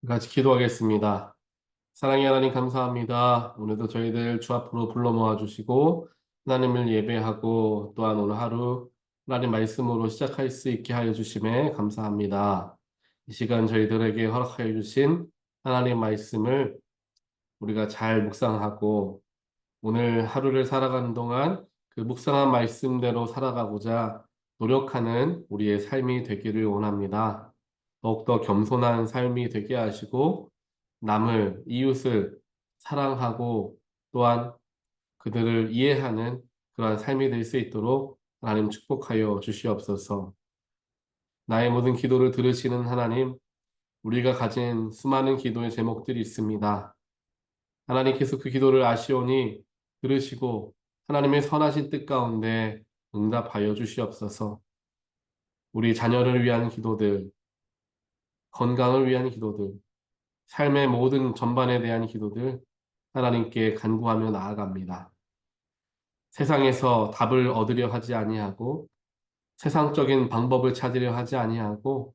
같이 기도하겠습니다. 사랑의 하나님 감사합니다. 오늘도 저희들 주 앞으로 불러 모아 주시고 하나님을 예배하고 또한 오늘 하루 하나님 말씀으로 시작할 수 있게 하여 주심에 감사합니다. 이 시간 저희들에게 허락하여 주신 하나님 말씀을 우리가 잘 묵상하고 오늘 하루를 살아가는 동안 그 묵상한 말씀대로 살아가고자 노력하는 우리의 삶이 되기를 원합니다. 더욱더 겸손한 삶이 되게 하시고 남을, 이웃을 사랑하고 또한 그들을 이해하는 그러한 삶이 될 수 있도록 하나님 축복하여 주시옵소서. 나의 모든 기도를 들으시는 하나님, 우리가 가진 수많은 기도의 제목들이 있습니다. 하나님께서 그 기도를 아시오니 들으시고 하나님의 선하신 뜻 가운데 응답하여 주시옵소서. 우리 자녀를 위한 기도들, 건강을 위한 기도들, 삶의 모든 전반에 대한 기도들 하나님께 간구하며 나아갑니다. 세상에서 답을 얻으려 하지 아니하고 세상적인 방법을 찾으려 하지 아니하고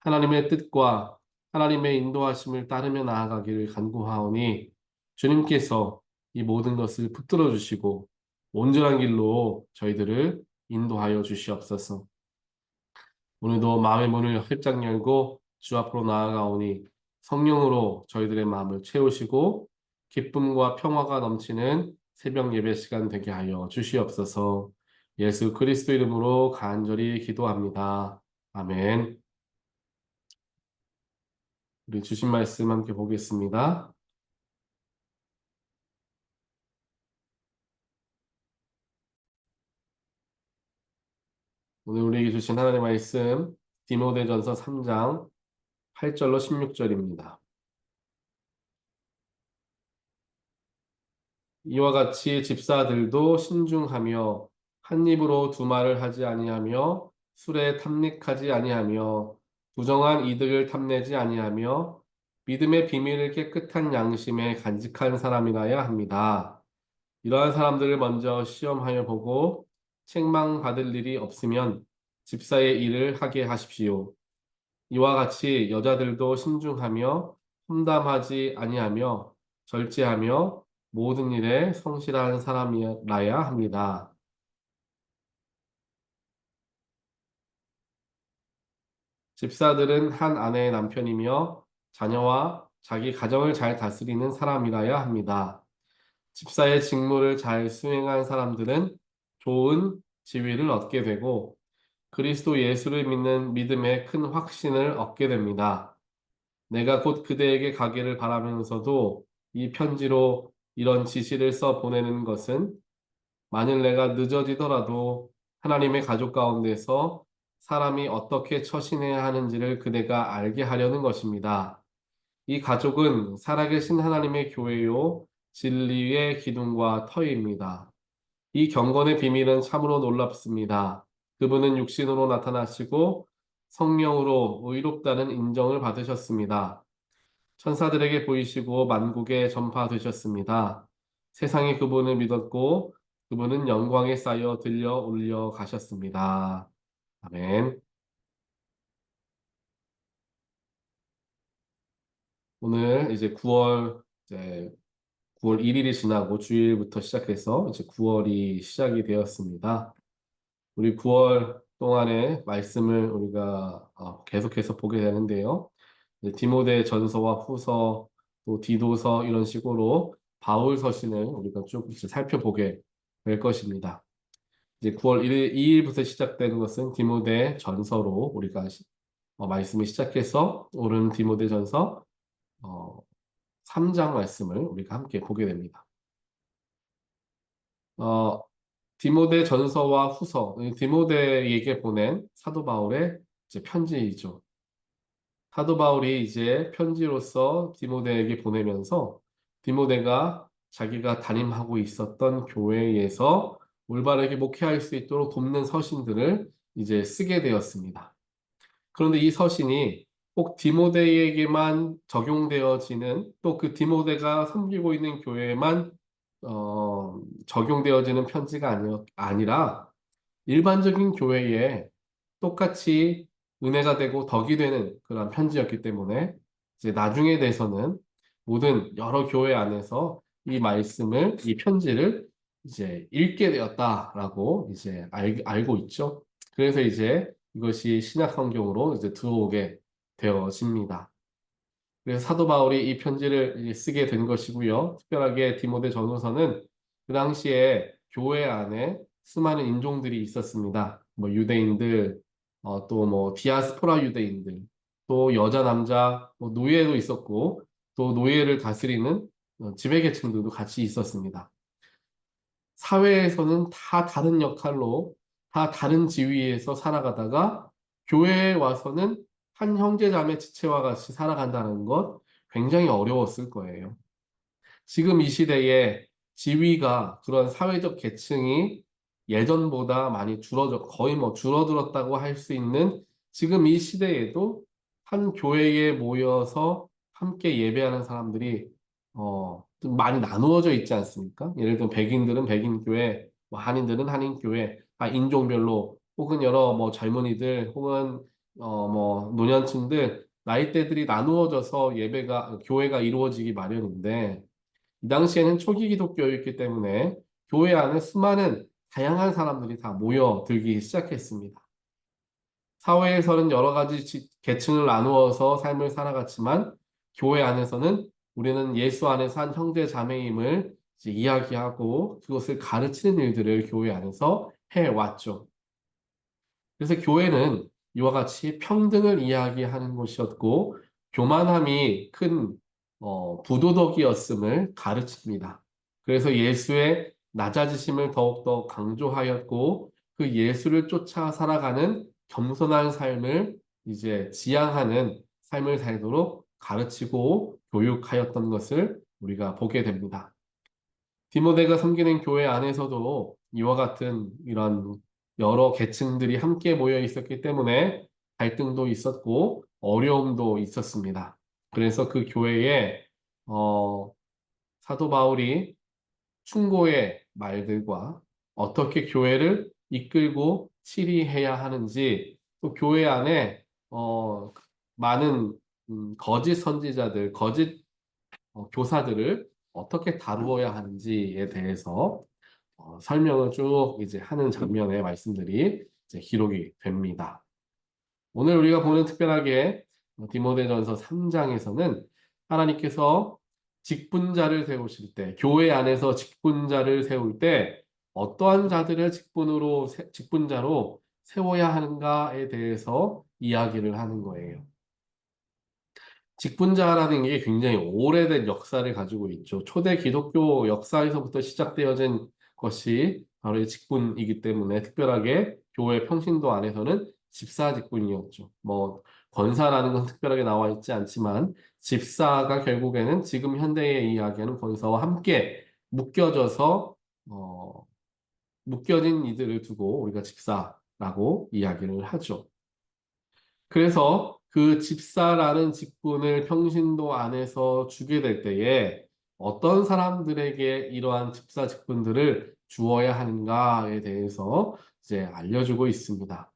하나님의 뜻과 하나님의 인도하심을 따르며 나아가기를 간구하오니 주님께서 이 모든 것을 붙들어 주시고 온전한 길로 저희들을 인도하여 주시옵소서. 오늘도 마음의 문을 활짝 열고 주 앞으로 나아가오니 성령으로 저희들의 마음을 채우시고 기쁨과 평화가 넘치는 새벽 예배 시간 되게 하여 주시옵소서. 예수 그리스도 이름으로 간절히 기도합니다. 아멘. 우리 주신 말씀 함께 보겠습니다. 오늘 우리에게 주신 하나님의 말씀 디모데전서 3장 8절로 16절입니다. 이와 같이 집사들도 신중하며 한 입으로 두 말을 하지 아니하며 술에 탐닉하지 아니하며 부정한 이득을 탐내지 아니하며 믿음의 비밀을 깨끗한 양심에 간직한 사람이라야 합니다. 이러한 사람들을 먼저 시험하여 보고 책망받을 일이 없으면 집사의 일을 하게 하십시오. 이와 같이 여자들도 신중하며 험담하지 아니하며 절제하며 모든 일에 성실한 사람이라야 합니다. 집사들은 한 아내의 남편이며 자녀와 자기 가정을 잘 다스리는 사람이라야 합니다. 집사의 직무를 잘 수행한 사람들은 좋은 지위를 얻게 되고 그리스도 예수를 믿는 믿음의 큰 확신을 얻게 됩니다. 내가 곧 그대에게 가기를 바라면서도 이 편지로 이런 지시를 써 보내는 것은 만일 내가 늦어지더라도 하나님의 가족 가운데서 사람이 어떻게 처신해야 하는지를 그대가 알게 하려는 것입니다. 이 가족은 살아계신 하나님의 교회요, 진리의 기둥과 터입니다. 이 경건의 비밀은 참으로 놀랍습니다. 그분은 육신으로 나타나시고 성령으로 의롭다는 인정을 받으셨습니다. 천사들에게 보이시고 만국에 전파되셨습니다. 세상이 그분을 믿었고 그분은 영광에 쌓여 들려 올려 가셨습니다. 아멘. 오늘 이제 9월 1일이 지나고 주일부터 시작해서 이제 9월이 시작이 되었습니다. 우리 9월 동안의 말씀을 우리가 계속해서 보게 되는데요. 이제 디모데 전서와 후서, 또 디도서 이런 식으로 바울 서신을 우리가 쭉 이제 살펴보게 될 것입니다. 이제 9월 1일, 2일부터 시작되는 것은 디모데 전서로 우리가 말씀이 시작해서 오른 디모데 전서 3장 말씀을 우리가 함께 보게 됩니다. 어, 디모데 전서와 후서, 디모데에게 보낸 사도 바울의 이제 편지이죠. 사도 바울이 이제 편지로서 디모데에게 보내면서 디모데가 자기가 담임하고 있었던 교회에서 올바르게 목회할 수 있도록 돕는 서신들을 이제 쓰게 되었습니다. 그런데 이 서신이 꼭 디모데에게만 적용되어지는 또 그 디모데가 섬기고 있는 교회에만 적용되어지는 편지가 아니라 일반적인 교회에 똑같이 은혜가 되고 덕이 되는 그런 편지였기 때문에 이제 나중에 돼서는 모든 여러 교회 안에서 이 말씀을, 이 편지를 이제 읽게 되었다라고 이제 알고 있죠. 그래서 이제 이것이 신약 성경으로 이제 들어오게 되어집니다. 그래서 사도 바울이 이 편지를 이제 쓰게 된 것이고요. 특별하게 디모데 전후서는 그 당시에 교회 안에 수많은 인종들이 있었습니다. 뭐 유대인들, 또 뭐 디아스포라 유대인들, 또 여자, 남자, 뭐 노예도 있었고, 또 노예를 다스리는 지배계층들도 같이 있었습니다. 사회에서는 다 다른 역할로, 다 다른 지위에서 살아가다가 교회에 와서는 한 형제자매 지체와 같이 살아간다는 것 굉장히 어려웠을 거예요. 지금 이 시대에 지위가 그런 사회적 계층이 예전보다 많이 거의 뭐 줄어들었다고 할 수 있는 지금 이 시대에도 한 교회에 모여서 함께 예배하는 사람들이 좀 많이 나누어져 있지 않습니까? 예를 들면 백인들은 백인교회, 뭐 한인들은 한인교회, 다 인종별로 혹은 여러 뭐 젊은이들 혹은 뭐 노년층들 나이대들이 나누어져서 교회가 이루어지기 마련인데 이 당시에는 초기 기독교였기 때문에 교회 안에 수많은 다양한 사람들이 다 모여들기 시작했습니다. 사회에서는 여러 가지 계층을 나누어서 삶을 살아갔지만 교회 안에서는 우리는 예수 안에서 한 형제 자매임을 이제 이야기하고 그것을 가르치는 일들을 교회 안에서 해왔죠. 그래서 교회는 이와 같이 평등을 이야기하는 곳이었고 교만함이 큰 부도덕이었음을 가르칩니다. 그래서 예수의 낮아지심을 더욱더 강조하였고 그 예수를 쫓아 살아가는 겸손한 삶을 이제 지향하는 삶을 살도록 가르치고 교육하였던 것을 우리가 보게 됩니다. 디모데가 섬기는 교회 안에서도 이와 같은 이런 여러 계층들이 함께 모여 있었기 때문에 갈등도 있었고 어려움도 있었습니다. 그래서 그 교회에 어, 사도 바울이 충고의 말들과 어떻게 교회를 이끌고 치리해야 하는지 또 교회 안에 많은 거짓 선지자들, 거짓 교사들을 어떻게 다루어야 하는지에 대해서 설명을 쭉 이제 하는 장면의 말씀들이 이제 기록이 됩니다. 오늘 우리가 보는 특별하게 디모데전서 3장에서는 하나님께서 직분자를 세우실 때, 교회 안에서 직분자를 세울 때 어떠한 자들을 직분자로 세워야 하는가에 대해서 이야기를 하는 거예요. 직분자라는 게 굉장히 오래된 역사를 가지고 있죠. 초대 기독교 역사에서부터 시작되어진 것이 바로 이 직분이기 때문에 특별하게 교회 평신도 안에서는 집사 직분이었죠. 뭐 권사라는 건 특별하게 나와 있지 않지만 집사가 결국에는 지금 현대에 이야기하는 권사와 함께 묶여져서 어, 묶여진 이들을 두고 우리가 집사라고 이야기를 하죠. 그래서 그 집사라는 직분을 평신도 안에서 주게 될 때에 어떤 사람들에게 이러한 집사 직분들을 주어야 하는가에 대해서 이제 알려주고 있습니다.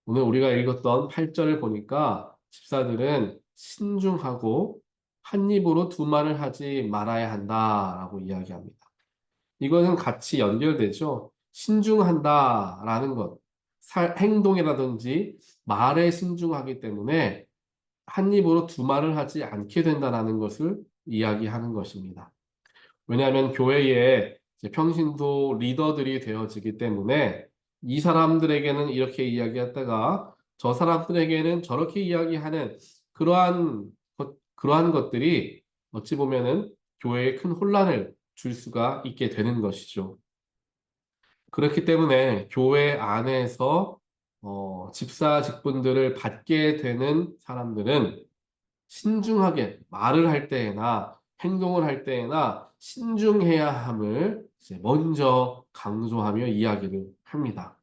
오늘 우리가 읽었던 8절을 보니까 집사들은 신중하고 한 입으로 두 말을 하지 말아야 한다라고 이야기합니다. 이거는 같이 연결되죠. 신중한다라는 것, 행동이라든지 말에 신중하기 때문에 한 입으로 두 말을 하지 않게 된다는 것을 이야기하는 것입니다. 왜냐하면 교회에 이제 평신도 리더들이 되어지기 때문에 이 사람들에게는 이렇게 이야기했다가 저 사람들에게는 저렇게 이야기하는 그러한 것들이 어찌 보면은 교회에 큰 혼란을 줄 수가 있게 되는 것이죠. 그렇기 때문에 교회 안에서 집사 직분들을 받게 되는 사람들은 신중하게 말을 할 때나 행동을 할 때나 신중해야 함을 이제 먼저 강조하며 이야기를 합니다.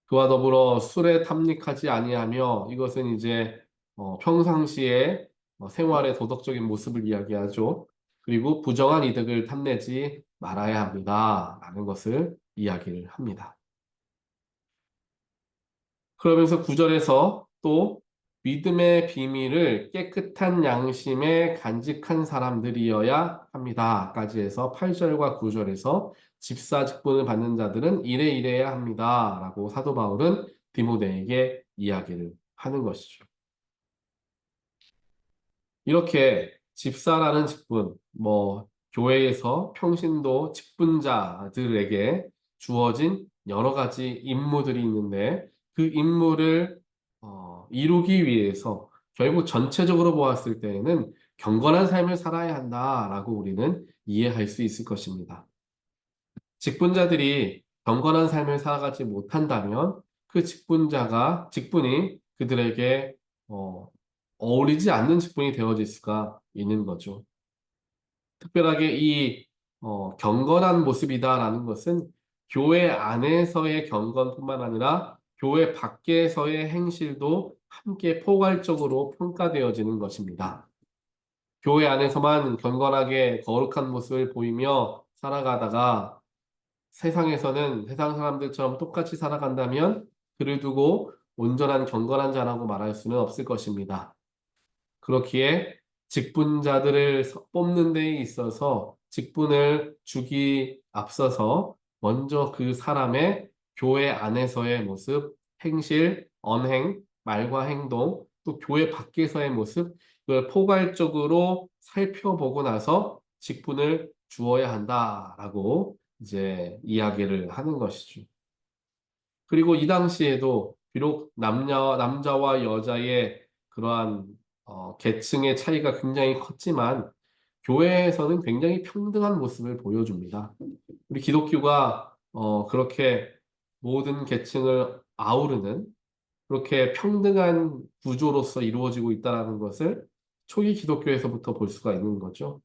그와 더불어 술에 탐닉하지 아니하며 이것은 이제 평상시에 생활의 도덕적인 모습을 이야기하죠. 그리고 부정한 이득을 탐내지 말아야 합니다. 라는 것을 이야기를 합니다. 그러면서 구절에서 또 믿음의 비밀을 깨끗한 양심에 간직한 사람들이어야 합니다. 까지 해서 8절과 9절에서 집사 직분을 받는 자들은 이래 이래야 합니다. 라고 사도 바울은 디모데에게 이야기를 하는 것이죠. 이렇게 집사라는 직분, 교회에서 평신도 직분자들에게 주어진 여러 가지 임무들이 있는데 그 임무를 이루기 위해서 결국 전체적으로 보았을 때에는 경건한 삶을 살아야 한다라고 우리는 이해할 수 있을 것입니다. 직분자들이 경건한 삶을 살아가지 못한다면 그 직분이 그들에게 어, 어울리지 않는 직분이 되어질 수가 있는 거죠. 특별하게 이 경건한 모습이다라는 것은 교회 안에서의 경건뿐만 아니라 교회 밖에서의 행실도 함께 포괄적으로 평가되어지는 것입니다. 교회 안에서만 경건하게 거룩한 모습을 보이며 살아가다가 세상에서는 세상 사람들처럼 똑같이 살아간다면 그를 두고 온전한 경건한 자라고 말할 수는 없을 것입니다. 그렇기에 직분자들을 뽑는 데 있어서 직분을 주기 앞서서 먼저 그 사람의 교회 안에서의 모습, 행실, 언행, 말과 행동, 또 교회 밖에서의 모습, 그걸 포괄적으로 살펴보고 나서 직분을 주어야 한다라고 이제 이야기를 하는 것이죠. 그리고 이 당시에도 비록 남자와 여자의 그러한 계층의 차이가 굉장히 컸지만 교회에서는 굉장히 평등한 모습을 보여줍니다. 우리 기독교가 그렇게 모든 계층을 아우르는 그렇게 평등한 구조로서 이루어지고 있다는 것을 초기 기독교에서부터 볼 수가 있는 거죠.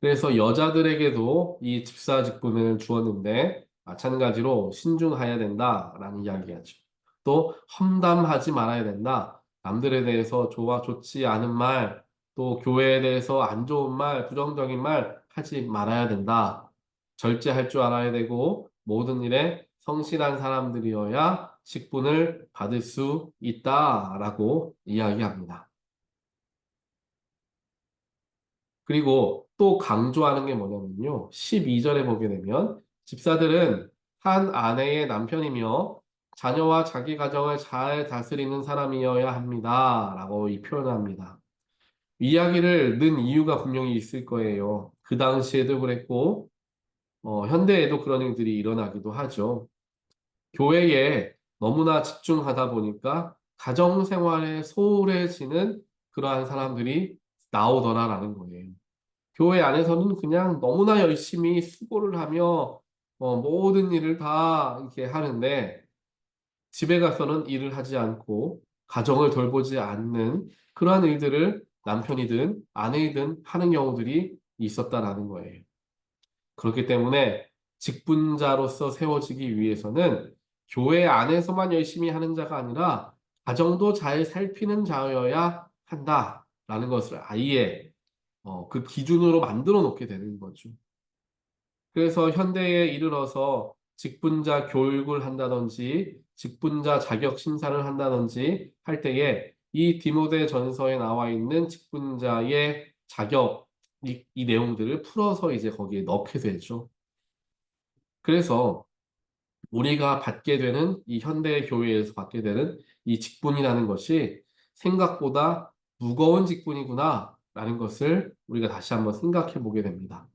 그래서 여자들에게도 이 집사 직분을 주었는데 마찬가지로 신중해야 된다라는 이야기하죠. 또 험담하지 말아야 된다. 남들에 대해서 좋지 않은 말, 또 교회에 대해서 안 좋은 말, 부정적인 말 하지 말아야 된다. 절제할 줄 알아야 되고 모든 일에 성실한 사람들이어야 직분을 받을 수 있다라고 이야기합니다. 그리고 또 강조하는 게 뭐냐면요. 12절에 보게 되면 집사들은 한 아내의 남편이며 자녀와 자기 가정을 잘 다스리는 사람이어야 합니다. 라고 이 표현을 합니다. 이야기를 넣은 이유가 분명히 있을 거예요. 그 당시에도 그랬고, 현대에도 그런 일들이 일어나기도 하죠. 교회에 너무나 집중하다 보니까 가정 생활에 소홀해지는 그러한 사람들이 나오더라라는 거예요. 교회 안에서는 그냥 너무나 열심히 수고를 하며 모든 일을 다 이렇게 하는데 집에 가서는 일을 하지 않고 가정을 돌보지 않는 그러한 일들을 남편이든 아내이든 하는 경우들이 있었다라는 거예요. 그렇기 때문에 직분자로서 세워지기 위해서는 교회 안에서만 열심히 하는 자가 아니라 가정도 잘 살피는 자여야 한다라는 것을 아예 그 기준으로 만들어 놓게 되는 거죠. 그래서 현대에 이르러서 직분자 교육을 한다든지 직분자 자격 심사를 한다든지 할 때에 이 디모데 전서에 나와 있는 직분자의 자격 이 내용들을 풀어서 이제 거기에 넣게 되죠. 그래서 우리가 받게 되는 이 현대 교회에서 받게 되는 이 직분이라는 것이 생각보다 무거운 직분이구나라는 것을 우리가 다시 한번 생각해 보게 됩니다.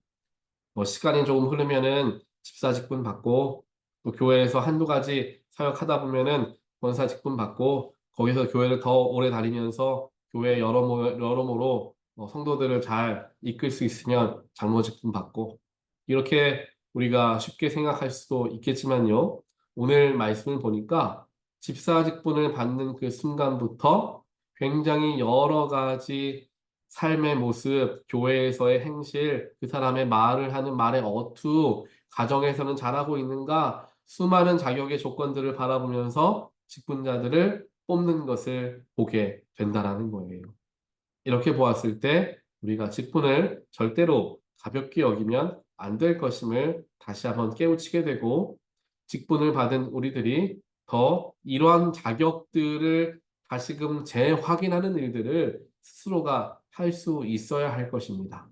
시간이 조금 흐르면은 집사 직분 받고 또 교회에서 한두 가지 사역하다 보면은 권사 직분 받고 거기서 교회를 더 오래 다니면서 교회 여러모로 성도들을 잘 이끌 수 있으면 장로 직분 받고 이렇게 우리가 쉽게 생각할 수도 있겠지만요. 오늘 말씀을 보니까 집사 직분을 받는 그 순간부터 굉장히 여러 가지 삶의 모습, 교회에서의 행실, 그 사람의 말을 하는 말의 어투, 가정에서는 잘하고 있는가, 수많은 자격의 조건들을 바라보면서 직분자들을 뽑는 것을 보게 된다라는 거예요. 이렇게 보았을 때 우리가 직분을 절대로 가볍게 여기면 안 될 것임을 다시 한번 깨우치게 되고 직분을 받은 우리들이 더 이러한 자격들을 다시금 재확인하는 일들을 스스로가 할 수 있어야 할 것입니다.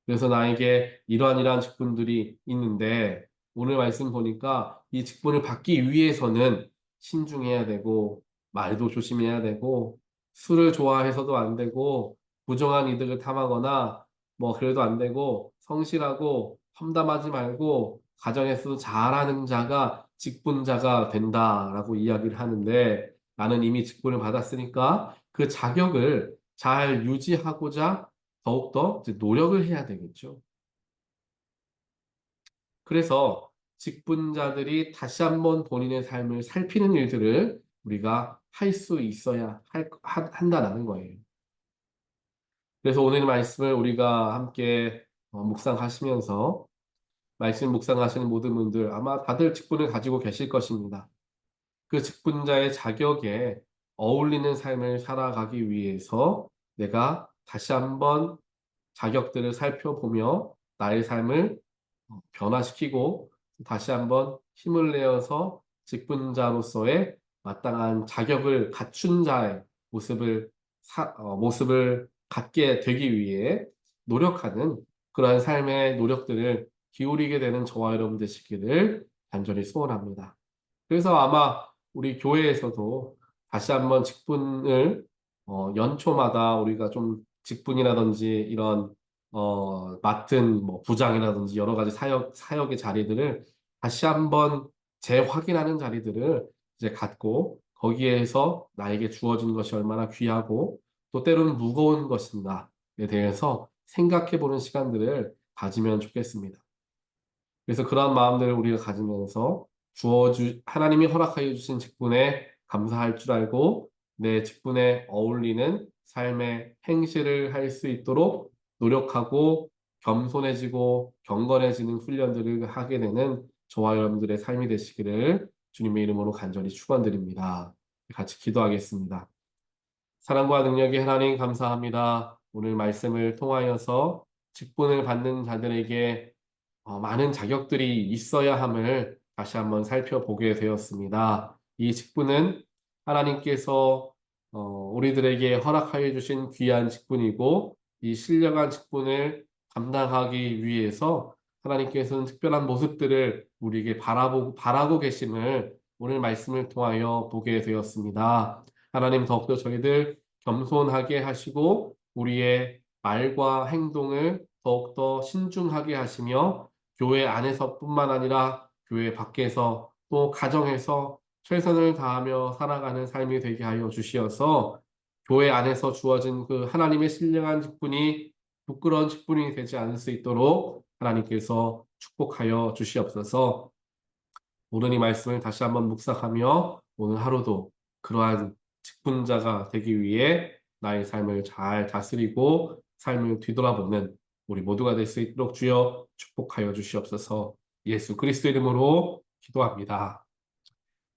그래서 나에게 이러한 직분들이 있는데 오늘 말씀 보니까 이 직분을 받기 위해서는 신중해야 되고 말도 조심해야 되고 술을 좋아해서도 안 되고 부정한 이득을 탐하거나 뭐 그래도 안 되고 성실하고 험담하지 말고 가정에서 잘하는 자가 직분자가 된다라고 이야기를 하는데 나는 이미 직분을 받았으니까 그 자격을 잘 유지하고자 더욱더 이제 노력을 해야 되겠죠. 그래서 직분자들이 다시 한번 본인의 삶을 살피는 일들을 우리가 할 수 있어야 한다라는 거예요. 그래서 오늘 말씀을 우리가 함께 묵상하시면서 말씀 묵상하시는 모든 분들 아마 다들 직분을 가지고 계실 것입니다. 그 직분자의 자격에 어울리는 삶을 살아가기 위해서 내가 다시 한번 자격들을 살펴보며 나의 삶을 변화시키고 다시 한번 힘을 내어서 직분자로서의 마땅한 자격을 갖춘 자의 모습을 갖게 되기 위해 노력하는 그러한 삶의 노력들을 기울이게 되는 저와 여러분 되시기를 간절히 소원합니다. 그래서 아마 우리 교회에서도 다시 한번 직분을 연초마다 우리가 좀 직분이라든지 이런 맡은 뭐 부장이라든지 여러 가지 사역의 자리들을 다시 한번 재확인하는 자리들을 이제 갖고 거기에서 나에게 주어진 것이 얼마나 귀하고 또 때로는 무거운 것인가에 대해서 생각해 보는 시간들을 가지면 좋겠습니다. 그래서 그러한 마음들을 우리가 가지면서 하나님이 허락하여 주신 직분에 감사할 줄 알고 내 직분에 어울리는 삶의 행실을 할 수 있도록 노력하고 겸손해지고 경건해지는 훈련들을 하게 되는 저와 여러분들의 삶이 되시기를 주님의 이름으로 간절히 축원드립니다. 같이 기도하겠습니다. 사랑과 능력의 하나님 감사합니다. 오늘 말씀을 통하여서 직분을 받는 자들에게 많은 자격들이 있어야 함을 다시 한번 살펴보게 되었습니다. 이 직분은 하나님께서 우리들에게 허락하여 주신 귀한 직분이고 이 신령한 직분을 감당하기 위해서 하나님께서는 특별한 모습들을 우리에게 바라고 계심을 오늘 말씀을 통하여 보게 되었습니다. 하나님 더욱더 저희들 겸손하게 하시고 우리의 말과 행동을 더욱더 신중하게 하시며 교회 안에서뿐만 아니라 교회 밖에서 또 가정에서 최선을 다하며 살아가는 삶이 되게 하여 주시어서 교회 안에서 주어진 그 하나님의 신령한 직분이 부끄러운 직분이 되지 않을 수 있도록 하나님께서 축복하여 주시옵소서. 오늘 이 말씀을 다시 한번 묵상하며 오늘 하루도 그러한 직분자가 되기 위해 나의 삶을 잘 다스리고 삶을 뒤돌아보는 우리 모두가 될 수 있도록 주여 축복하여 주시옵소서. 예수 그리스도 이름으로 기도합니다.